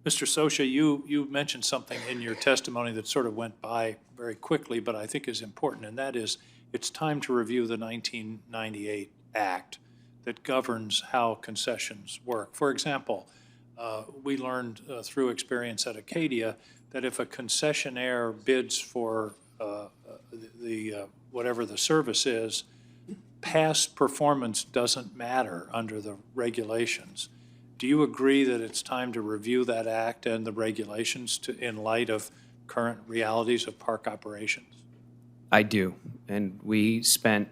Mr. Sosha, you mentioned something in your testimony that sort of went by very quickly, but I think is important, and that is it's time to review the 1998 Act that governs how concessions work. For example, we learned through experience at Acadia that if a concessionaire bids for whatever the service is, past performance doesn't matter under the regulations. Do you agree that it's time to review that act and the regulations in light of current realities of park operations? I do. And we spent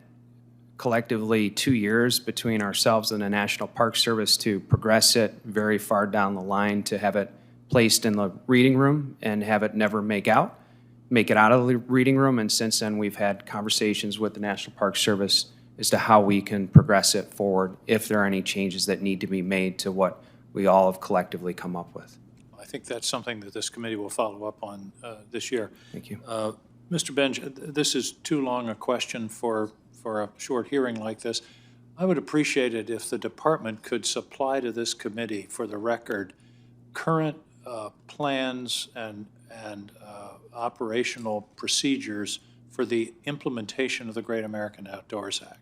collectively 2 years between ourselves and the National Park Service to progress it very far down the line to have it placed in the reading room and have it never make it out of the reading room. And since then, we've had conversations with the National Park Service as to how we can progress it forward if there are any changes that need to be made to what we all have collectively come up with. I think that's something that this committee will follow up on this year. Thank you. Mr. Benj, this is too long a question for a short hearing like this. I would appreciate it if the department could supply to this committee, for the record, current plans and operational procedures for the implementation of the Great American Outdoors Act.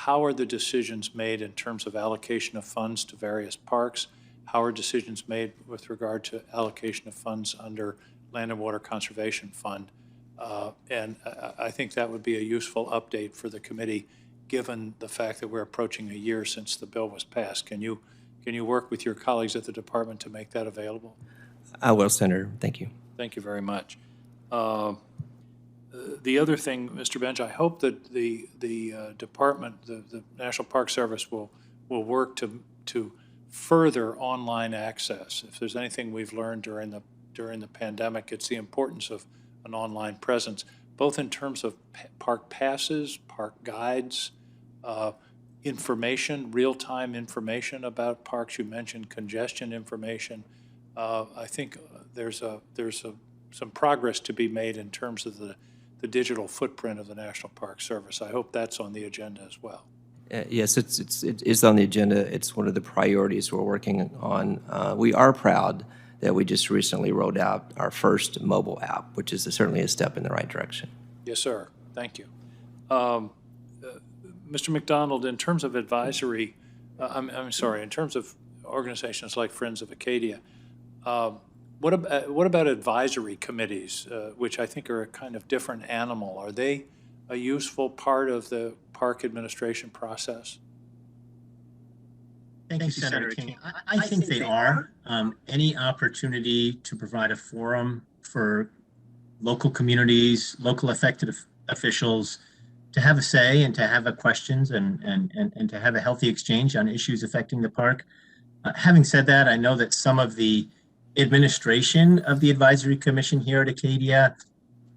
How are the decisions made in terms of allocation of funds to various parks? How are decisions made with regard to allocation of funds under Land and Water Conservation Fund? And I think that would be a useful update for the committee, given the fact that we're approaching a year since the bill was passed. Can you work with your colleagues at the department to make that available? I will, Senator. Thank you. Thank you very much. The other thing, Mr. Benj, I hope that the department, the National Park Service, will work to further online access. If there's anything we've learned during the pandemic, it's the importance of an online presence, both in terms of park passes, park guides, information, real-time information about parks. You mentioned congestion information. I think there's some progress to be made in terms of the digital footprint of the National Park Service. I hope that's on the agenda as well. Yes, it is on the agenda. It's one of the priorities we're working on. We are proud that we just recently rolled out our first mobile app, which is certainly a step in the right direction. Yes, sir. Thank you. Mr. McDonald, in terms of advisory, in terms of organizations like Friends of Acadia, what about advisory committees, which I think are a kind of different animal? Are they a useful part of the park administration process? Thank you, Senator King. I think they are. Any opportunity to provide a forum for local communities, local elected officials to have a say and to have questions and to have a healthy exchange on issues affecting the park. Having said that, I know that some of the administration of the Advisory Commission here at Acadia,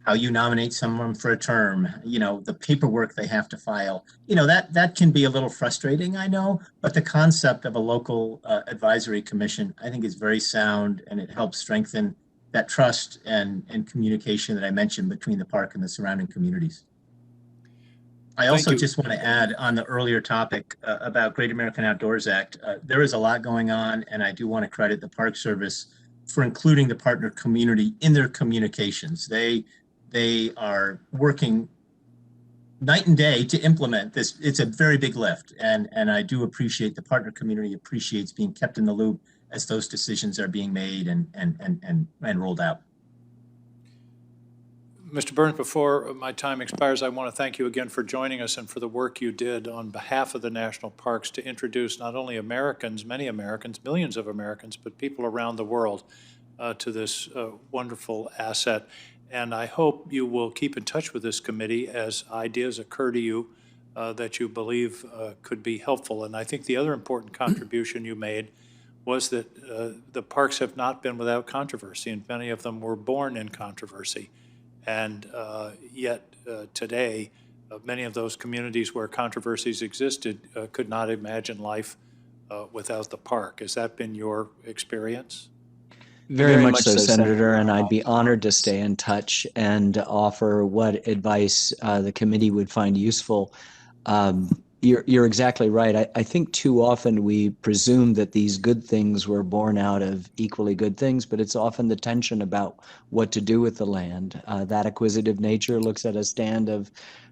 how you nominate someone for a term, the paperwork they have to file, that can be a little frustrating, I know, but the concept of a local advisory commission, I think, is very sound, and it helps strengthen that trust and communication that I mentioned between the park and the surrounding communities. I also just want to add on the earlier topic about Great American Outdoors Act, there is a lot going on, and I do want to credit the Park Service for including the partner community in their communications. They are working night and day to implement this. It's a very big lift, and I do appreciate the partner community appreciates being kept in the loop as those decisions are being made and rolled out. Mr. Burns, before my time expires, I want to thank you again for joining us and for the work you did on behalf of the national parks to introduce not only Americans, many Americans, millions of Americans, but people around the world to this wonderful asset. And I hope you will keep in touch with this committee as ideas occur to you that you believe could be helpful. And I think the other important contribution you made was that the parks have not been without controversy, and many of them were born in controversy. And yet today, many of those communities where controversies existed could not imagine life without the park. Has that been your experience? Very much so, Senator, and I'd be honored to stay in touch and offer what advice the committee would find useful. You're exactly right. I think too often we presume that these good things were born out of equally good things, but it's often the tension about what to do with the land. That acquisitive nature looks at a stand of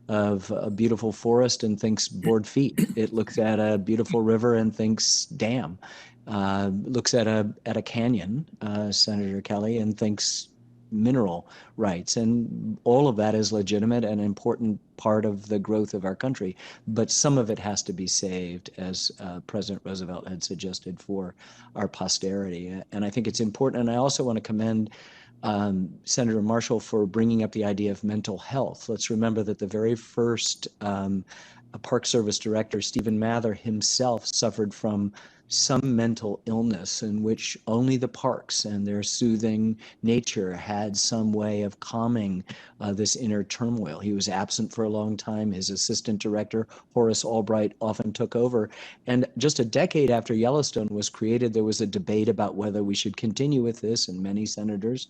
a beautiful forest and thinks board feet. It looks at a beautiful river and thinks dam. Looks at a canyon, Senator Kelly, and thinks mineral rights. And all of that is legitimate and an important part of the growth of our country. But some of it has to be saved, as President Roosevelt had suggested, for our posterity. And I think it's important. And I also want to commend Senator Marshall for bringing up the idea of mental health. Let's remember that the very first Park Service director, Stephen Mather, himself suffered from some mental illness in which only the parks and their soothing nature had some way of calming this inner turmoil. He was absent for a long time. His assistant director, Horace Albright, often took over. And just a decade after Yellowstone was created, there was a debate about whether we should continue with this, and many senators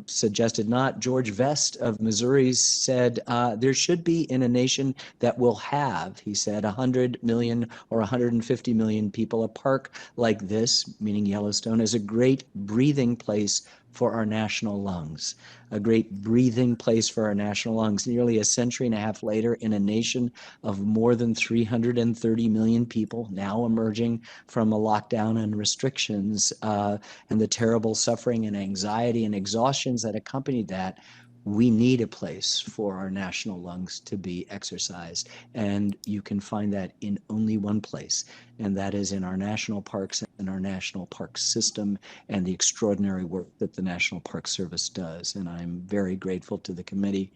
suggested not. George Vest of Missouri said, there should be in a nation that will have, he said, 100 million or 150 million people. A park like this, meaning Yellowstone, is a great breathing place for our national lungs, a great breathing place for our national lungs. Nearly a century and a half later, in a nation of more than 330 million people, now emerging from a lockdown and restrictions and the terrible suffering and anxiety and exhaustions that accompanied that, we need a place for our national lungs to be exercised. And you can find that in only one place, and that is in our national parks and our national park system and the extraordinary work that the National Park Service does. And I'm very grateful to the committee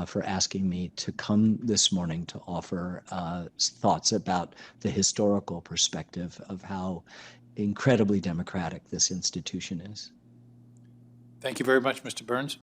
for asking me to come this morning to offer thoughts about the historical perspective of how incredibly democratic this institution is. Thank you very much, Mr. Burns.